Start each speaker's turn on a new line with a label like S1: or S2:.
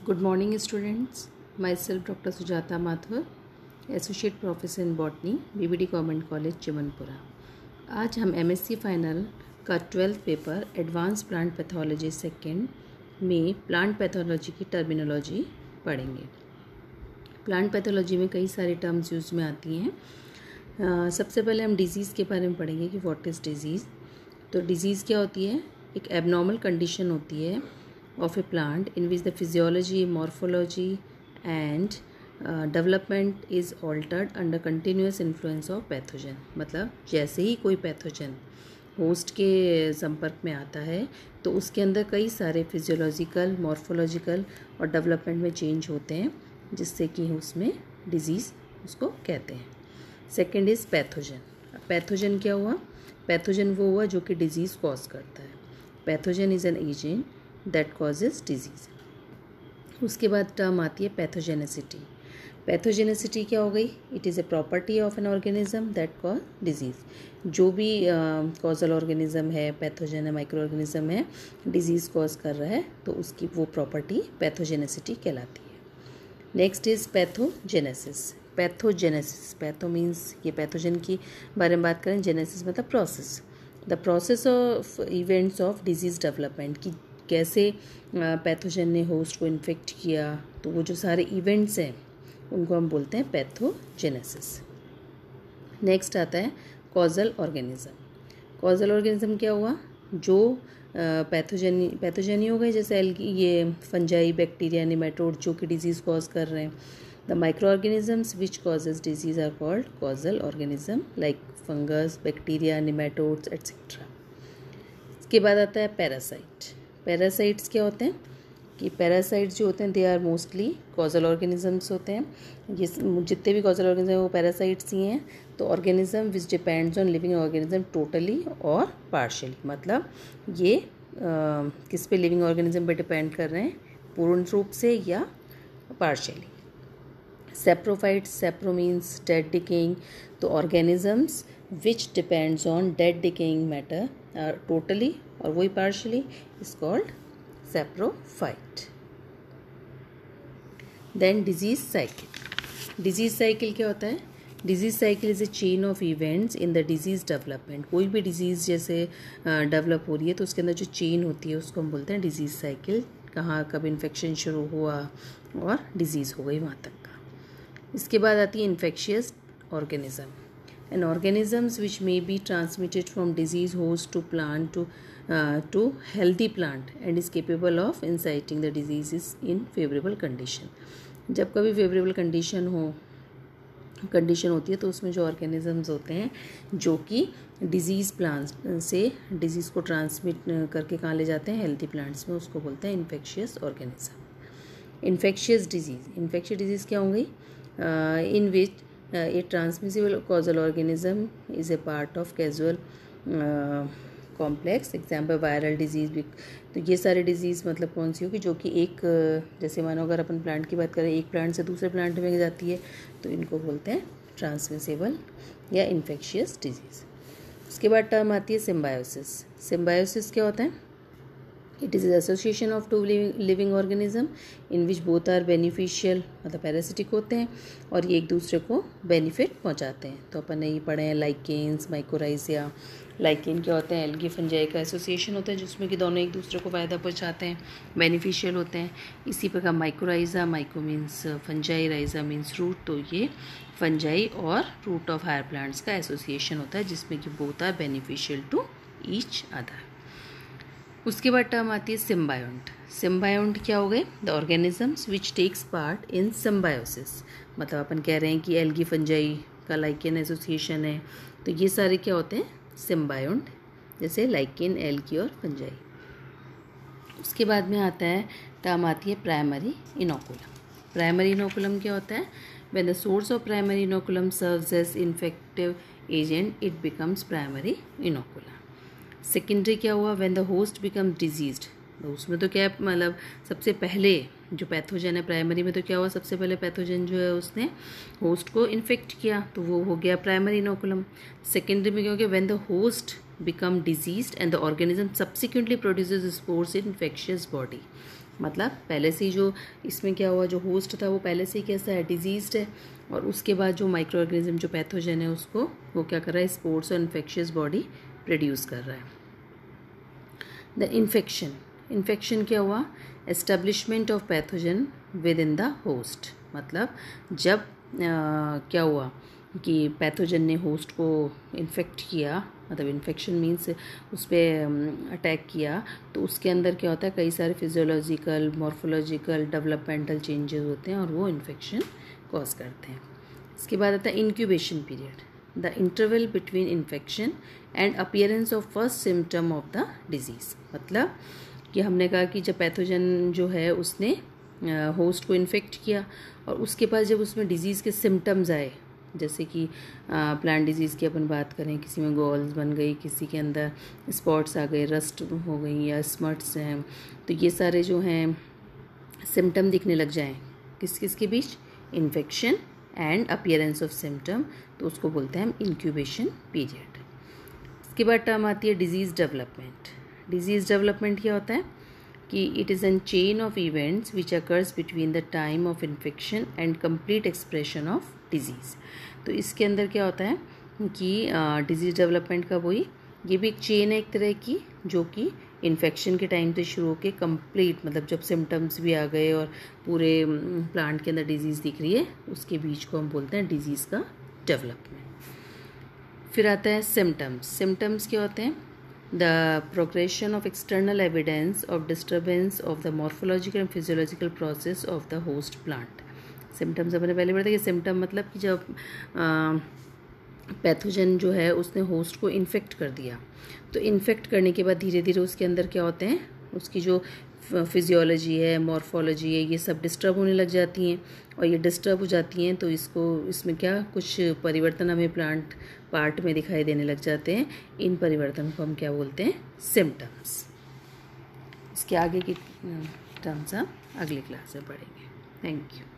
S1: Good morning students. Myself Dr. Sujata Mathur, Associate Professor in Botany, BBD Government College, Chimanpura. आज हम MSc final का 12th paper advance plant pathology second में plant pathology की terminology पढ़ेंगे। Plant pathology में कई सारी टर्म्स यूज में आती हैं। सबसे पहले हम डिजीज़ के बारे में पढ़ेंगे कि व्हाट इज़ डिजीज़। तो डिजीज़ क्या होती है? एक एबनॉर्मल कंडीशन होती है of a plant in which the physiology, morphology and development is altered under continuous influence of pathogen। मतलब जैसे ही कोई पैथोजन होस्ट के संपर्क में आता है तो उसके अंदर कई सारे फिजियोलॉजिकल, मॉर्फोलॉजिकल और डेवलपमेंट में चेंज होते हैं जिससे कि उसमें डिजीज़ उसको कहते हैं। Second is pathogen. पैथोजन क्या हुआ? पैथोजन वो हुआ जो कि डिजीज़ कॉज करता है। Pathogen is an agent that causes disease. उसके बाद टर्म आती है पैथोजेनेसिटी। पैथोजेनेसिटी क्या हो गई? It is a property of an organism that cause disease. जो भी कॉजल ऑर्गेनिज्म है, पैथोजन है, माइक्रो ऑर्गेनिज्म है, डिजीज़ कॉज कर रहा है तो उसकी वो प्रॉपर्टी पैथोजेनेसिटी कहलाती है। Next is pathogenesis. Pathogenesis, patho means ये पैथोजन की बारे में बात करें, जेनेसिस मतलब process. The process of events of disease development की कैसे पैथोजन ने होस्ट को इन्फेक्ट किया, तो वो जो सारे इवेंट्स हैं उनको हम बोलते हैं पैथोजेनेसिस। नेक्स्ट आता है कॉजल ऑर्गेनिज्म। कॉजल ऑर्गेनिज्म क्या हुआ? जो पैथोजनी हो गए, जैसे ये फंजाई, बैक्टीरिया, निमेटोड जो कि डिजीज़ कॉज कर रहे हैं। The micro organisms which causes disease are called causal organism like fungus, bacteria, nematodes etcetera. इसके बाद आता है पैरासाइट। पैरासाइट्स क्या होते हैं कि पैरासाइट्स जो होते हैं they are mostly causal organisms होते हैं। ये जितने भी कॉजल ऑर्गेनिज्म हैं वो पैरासाइट्स ही हैं। तो organism which depends on living organism totally और पार्शियली, मतलब ये किस पे लिविंग ऑर्गेनिज्म पे डिपेंड कर रहे हैं, पूर्ण रूप से या partially. Saprophytes, sapro means dead decaying. तो organisms which depends on dead decaying matter totally और वही partially is called saprophyte। Then disease cycle। disease cycle क्या होता है? disease cycle is a chain of events in the disease development। कोई भी disease जैसे develop हो रही है तो उसके अंदर जो चेन होती है उसको हम बोलते हैं डिजीज़ साइकिल। कहाँ कब इन्फेक्शन शुरू हुआ और डिजीज़ हो गई वहाँ तक का। इसके बाद आती है infectious organism. and organisms which may be transmitted from disease host to plant to healthy plant and is capable of inciting the diseases in favorable condition। जब कभी favorable condition होती है तो उसमें जो ऑर्गेनिजम्स होते हैं जो कि डिजीज़ प्लांट्स से डिजीज़ को ट्रांसमिट करके कहाँ ले जाते हैं, हेल्थी प्लांट्स में, उसको बोलते हैं इन्फेक्शियस ऑर्गेनिज्म। इन्फेक्शियस डिजीज़ क्या होंगी? इन विच a transmissible causal organism is a part of causal complex। Example viral disease. तो ये सारे डिजीज़ मतलब कौन सी होगी? जो कि एक जैसे मानो अगर अपन प्लांट की बात करें, एक प्लांट से दूसरे प्लांट में जाती है तो इनको बोलते हैं ट्रांसमिसिबल या इन्फेक्शियस डिजीज़। उसके बाद टर्म आती है सिम्बायोसिस। सिम्बायोसिस क्या होता है? It is association of two living organism in which both are beneficial, मतलब पैरासिटिक होते हैं और ये एक दूसरे को बेनिफिट पहुंचाते हैं। तो अपन ने ये पढ़े हैं लाइकेन्स, माइकोराइजिया। लाइकेन क्या होते हैं? एल्गी फंजाई का एसोसिएशन होता है जिसमें कि दोनों एक दूसरे को फ़ायदा पहुंचाते हैं, बेनिफिशियल होते हैं। इसी प्रकार mycorrhiza, myco means fungi, rhiza means root. तो ये फंजाई और रूट ऑफ हायर प्लांट्स का एसोसिएशन होता है जिसमें कि both are beneficial to each other. उसके बाद टर्म आती है सिम्बायोंट। सिम्बायोंट क्या हो गए? The organisms which takes part in symbiosis. मतलब अपन कह रहे हैं कि एल्गी फंजाई का लाइकेन एसोसिएशन है तो ये सारे क्या होते हैं? सिम्बायोंट, जैसे लाइकेन, एल्गी और फंजाई। उसके बाद में आता है टर्म आती है प्राइमरी इनोकुलम। प्राइमरी इनोकुलम क्या होता है? When the source of primary inoculum serves as infective agent it becomes primary inoculum. Secondary क्या हुआ? When the host become diseased. तो उसमें तो क्या मतलब सबसे पहले जो पैथोजन है प्राइमरी में तो क्या हुआ? सबसे पहले पैथोजन जो है उसने होस्ट को इन्फेक्ट किया तो वो हो गया प्राइमरी इनोकुलम। सेकेंडरी में क्या हो गया? When the host become diseased and the organism subsequently produces spores in infectious body। मतलब पहले से ही जो इसमें क्या हुआ, जो होस्ट था वो पहले से ही कैसा है, डिजीज्ड है, और उसके बाद जो माइक्रो ऑर्गेनिज्म जो पैथोजन है उसको वो क्या कर रहा है, स्पोर्स और इन्फेक्शियस बॉडी प्रोड्यूस कर रहा है। द इन्फेक्शन क्या हुआ, establishment of pathogen with in the host, मतलब जब क्या हुआ कि पैथोजन ने होस्ट को इन्फेक्ट किया, मतलब इन्फेक्शन मीन्स उस पर अटैक किया, तो उसके अंदर क्या होता है, कई सारे फिजियोलॉजिकल, मॉर्फोलॉजिकल, डेवलपमेंटल चेंजेस होते हैं और वो इन्फेक्शन कॉज करते हैं। इसके बाद आता है incubation period, the interval between infection and appearance of first symptom of the disease, मतलब कि हमने कहा कि जब पैथोजन जो है उसने होस्ट को इन्फेक्ट किया और उसके बाद जब उसमें डिजीज़ के सिम्टम्स आए, जैसे कि प्लांट डिजीज़ की अपन बात करें, किसी में गॉल्स बन गई, किसी के अंदर स्पॉट्स आ गए, रस्ट हो गई या स्मट्स हैं, तो ये सारे जो हैं सिम्टम दिखने लग जाएं किस किस के बीच, infection and appearance of symptom, तो उसको बोलते हैं हम इंक्यूबेशन पीरियड। इसके बाद टर्म आती है डिजीज़ डेवलपमेंट। डिजीज़ डेवलपमेंट क्या होता है कि it is an chain of events which occurs between the time of infection and complete expression of disease. तो इसके अंदर क्या होता है कि डिजीज़ डेवलपमेंट का वही, ये भी एक चेन है एक तरह की, जो कि इन्फेक्शन के टाइम से शुरू होकर कंप्लीट, मतलब जब सिम्टम्स भी आ गए और पूरे प्लांट के अंदर डिजीज़ दिख रही है, उसके बीच को हम बोलते हैं डिजीज़ का डेवलपमेंट। फिर आता है सिम्टम्स। सिम्टम्स क्या होते हैं, the progression of external evidence of disturbance of the morphological and physiological process of the host plant. Symptoms अपने पहले पढ़ा था कि सिम्टम मतलब कि जब पैथोजन जो है उसने होस्ट को इन्फेक्ट कर दिया, तो इन्फेक्ट करने के बाद धीरे धीरे उसके अंदर क्या होते हैं, उसकी जो फिजियोलॉजी है, मॉर्फोलॉजी है, ये सब डिस्टर्ब होने लग जाती हैं, और ये डिस्टर्ब हो जाती हैं तो इसमें क्या कुछ परिवर्तन हमें प्लांट पार्ट में दिखाई देने लग जाते हैं। इन परिवर्तन को हम क्या बोलते हैं, सिम्टम्स। इसके आगे की टर्म्स हम अगली क्लास में पढ़ेंगे। Thank you.